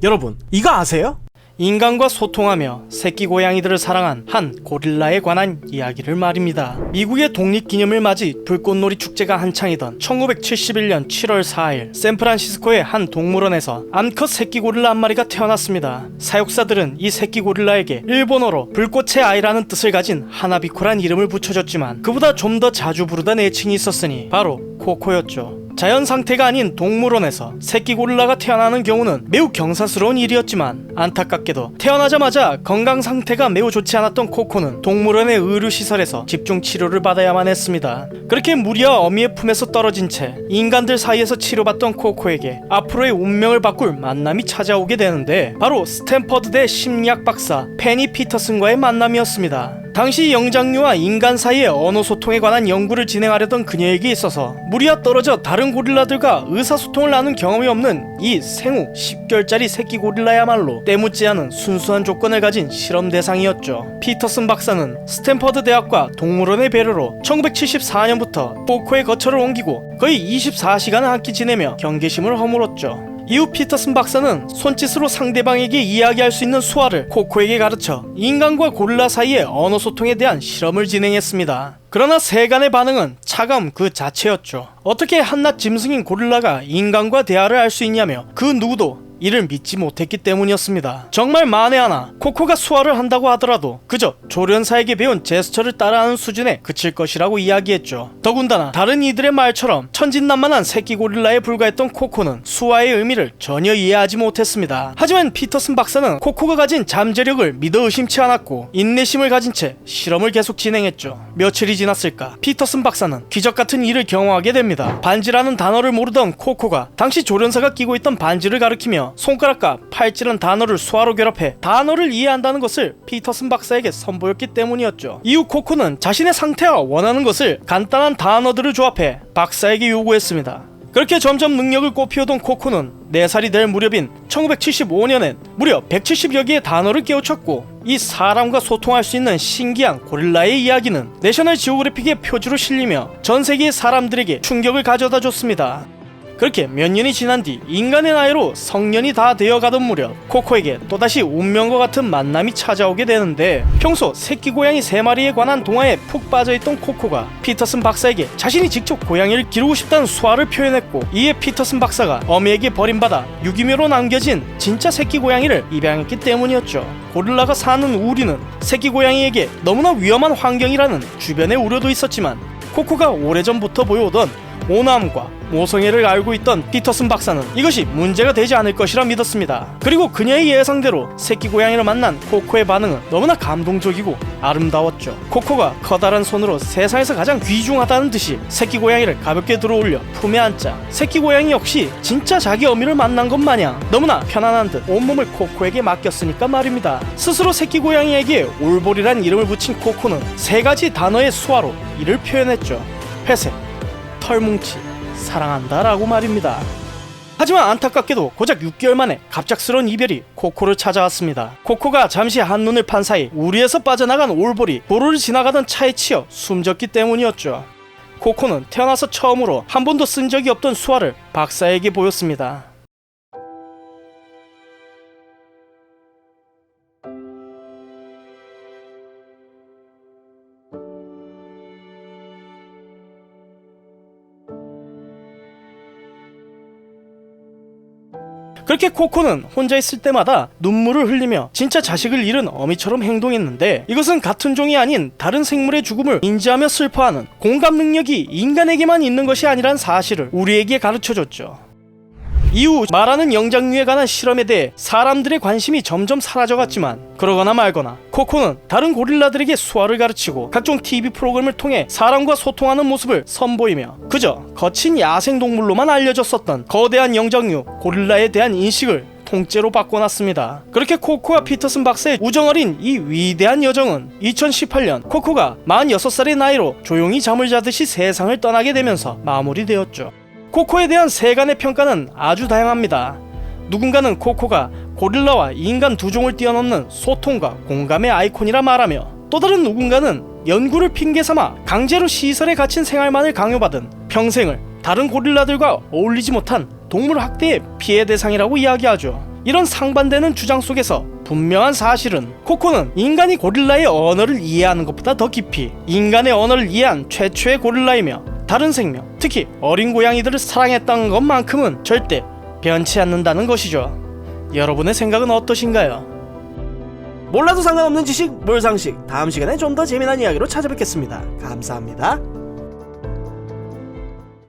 여러분, 이거 아세요? 인간과 소통하며 새끼 고양이들을 사랑한 한 고릴라에 관한 이야기를 말입니다. 미국의 독립기념일 맞이 불꽃놀이 축제가 한창이던 1971년 7월 4일 샌프란시스코의 한 동물원에서 암컷 새끼 고릴라 한 마리가 태어났습니다. 사육사들은 이 새끼 고릴라에게 일본어로 불꽃의 아이라는 뜻을 가진 하나비코란 이름을 붙여줬지만 그보다 좀 더 자주 부르던 애칭이 있었으니 바로 코코였죠. 자연 상태가 아닌 동물원에서 새끼 고릴라가 태어나는 경우는 매우 경사스러운 일이었지만 안타깝게도 태어나자마자 건강 상태가 매우 좋지 않았던 코코는 동물원의 의료시설에서 집중 치료를 받아야만 했습니다. 그렇게 무리와 어미의 품에서 떨어진 채 인간들 사이에서 치료받던 코코에게 앞으로의 운명을 바꿀 만남이 찾아오게 되는데 바로 스탠퍼드대 심리학 박사 페니 피터슨과의 만남이었습니다. 당시 영장류와 인간 사이의 언어 소통에 관한 연구를 진행하려던 그녀에게 있어서 무리와 떨어져 다른 고릴라들과 의사소통을 나눈 경험이 없는 이 생후 10개월짜리 새끼 고릴라야말로 때묻지 않은 순수한 조건을 가진 실험 대상이었죠. 피터슨 박사는 스탠퍼드 대학과 동물원의 배려로 1974년부터 코코의 거처를 옮기고 거의 24시간을 함께 지내며 경계심을 허물었죠. 이후 피터슨 박사는 손짓으로 상대방에게 이야기할 수 있는 수화를 코코에게 가르쳐 인간과 고릴라 사이의 언어 소통에 대한 실험을 진행했습니다. 그러나 세간의 반응은 차가움 그 자체였죠. 어떻게 한낱 짐승인 고릴라가 인간과 대화를 할 수 있냐며 그 누구도 이를 믿지 못했기 때문이었습니다. 정말 만에 하나 코코가 수화를 한다고 하더라도 그저 조련사에게 배운 제스처를 따라하는 수준에 그칠 것이라고 이야기했죠. 더군다나 다른 이들의 말처럼 천진난만한 새끼 고릴라에 불과했던 코코는 수화의 의미를 전혀 이해하지 못했습니다. 하지만 피터슨 박사는 코코가 가진 잠재력을 믿어 의심치 않았고 인내심을 가진 채 실험을 계속 진행했죠. 며칠이 지났을까 피터슨 박사는 기적같은 일을 경험하게 됩니다. 반지라는 단어를 모르던 코코가 당시 조련사가 끼고 있던 반지를 가리키며 손가락과 팔찌란 단어를 수화로 결합해 단어를 이해한다는 것을 피터슨 박사에게 선보였기 때문이었죠. 이후 코코는 자신의 상태와 원하는 것을 간단한 단어들을 조합해 박사에게 요구했습니다. 그렇게 점점 능력을 꽃피우던 코코는 4살이 될 무렵인 1975년엔 무려 170여 개의 단어를 깨우쳤고 이 사람과 소통할 수 있는 신기한 고릴라의 이야기는 내셔널 지오그래픽의 표지로 실리며 전 세계의 사람들에게 충격을 가져다 줬습니다. 그렇게 몇 년이 지난 뒤 인간의 나이로 성년이 다 되어가던 무렵 코코에게 또다시 운명과 같은 만남이 찾아오게 되는데 평소 새끼 고양이 3마리에 관한 동화에 푹 빠져있던 코코가 피터슨 박사에게 자신이 직접 고양이를 기르고 싶다는 수화를 표현했고 이에 피터슨 박사가 어미에게 버림받아 유기묘로 남겨진 진짜 새끼 고양이를 입양했기 때문이었죠. 고릴라가 사는 우리는 새끼 고양이에게 너무나 위험한 환경이라는 주변의 우려도 있었지만 코코가 오래전부터 보여오던 오남과 모성애를 알고 있던 피터슨 박사는 이것이 문제가 되지 않을 것이라 믿었습니다. 그리고 그녀의 예상대로 새끼 고양이를 만난 코코의 반응은 너무나 감동적이고 아름다웠죠. 코코가 커다란 손으로 세상에서 가장 귀중하다는 듯이 새끼 고양이를 가볍게 들어올려 품에 안자 새끼 고양이 역시 진짜 자기 어미를 만난 것 마냥 너무나 편안한 듯 온몸을 코코에게 맡겼으니까 말입니다. 스스로 새끼 고양이에게 올보리란 이름을 붙인 코코는 3가지 단어의 수화로 이를 표현했죠. 회색, 털뭉치, 사랑한다 라고 말입니다. 하지만 안타깝게도 고작 6개월 만에 갑작스러운 이별이 코코를 찾아왔습니다. 코코가 잠시 한눈을 판 사이 우리에서 빠져나간 올볼이 도로를 지나가던 차에 치여 숨졌기 때문이었죠. 코코는 태어나서 처음으로 한 번도 쓴 적이 없던 수화를 박사에게 보였습니다. 그렇게 코코는 혼자 있을 때마다 눈물을 흘리며 진짜 자식을 잃은 어미처럼 행동했는데 이것은 같은 종이 아닌 다른 생물의 죽음을 인지하며 슬퍼하는 공감 능력이 인간에게만 있는 것이 아니란 사실을 우리에게 가르쳐줬죠. 이후 말하는 영장류에 관한 실험에 대해 사람들의 관심이 점점 사라져갔지만 그러거나 말거나 코코는 다른 고릴라들에게 수화를 가르치고 각종 TV 프로그램을 통해 사람과 소통하는 모습을 선보이며 그저 거친 야생동물로만 알려졌었던 거대한 영장류 고릴라에 대한 인식을 통째로 바꿔놨습니다. 그렇게 코코와 피터슨 박사의 우정어린 이 위대한 여정은 2018년 코코가 46살의 나이로 조용히 잠을 자듯이 세상을 떠나게 되면서 마무리되었죠. 코코에 대한 세간의 평가는 아주 다양합니다. 누군가는 코코가 고릴라와 인간 두 종을 뛰어넘는 소통과 공감의 아이콘이라 말하며 또 다른 누군가는 연구를 핑계삼아 강제로 시설에 갇힌 생활만을 강요받은 평생을 다른 고릴라들과 어울리지 못한 동물 학대의 피해 대상이라고 이야기하죠. 이런 상반되는 주장 속에서 분명한 사실은 코코는 인간이 고릴라의 언어를 이해하는 것보다 더 깊이 인간의 언어를 이해한 최초의 고릴라이며 다른 생명, 특히 어린 고양이들을 사랑했던 것만큼은 절대 변치 않는다는 것이죠. 여러분의 생각은 어떠신가요? 몰라도 상관없는 지식 몰상식, 다음 시간에 좀 더 재미난 이야기로 찾아뵙겠습니다. 감사합니다.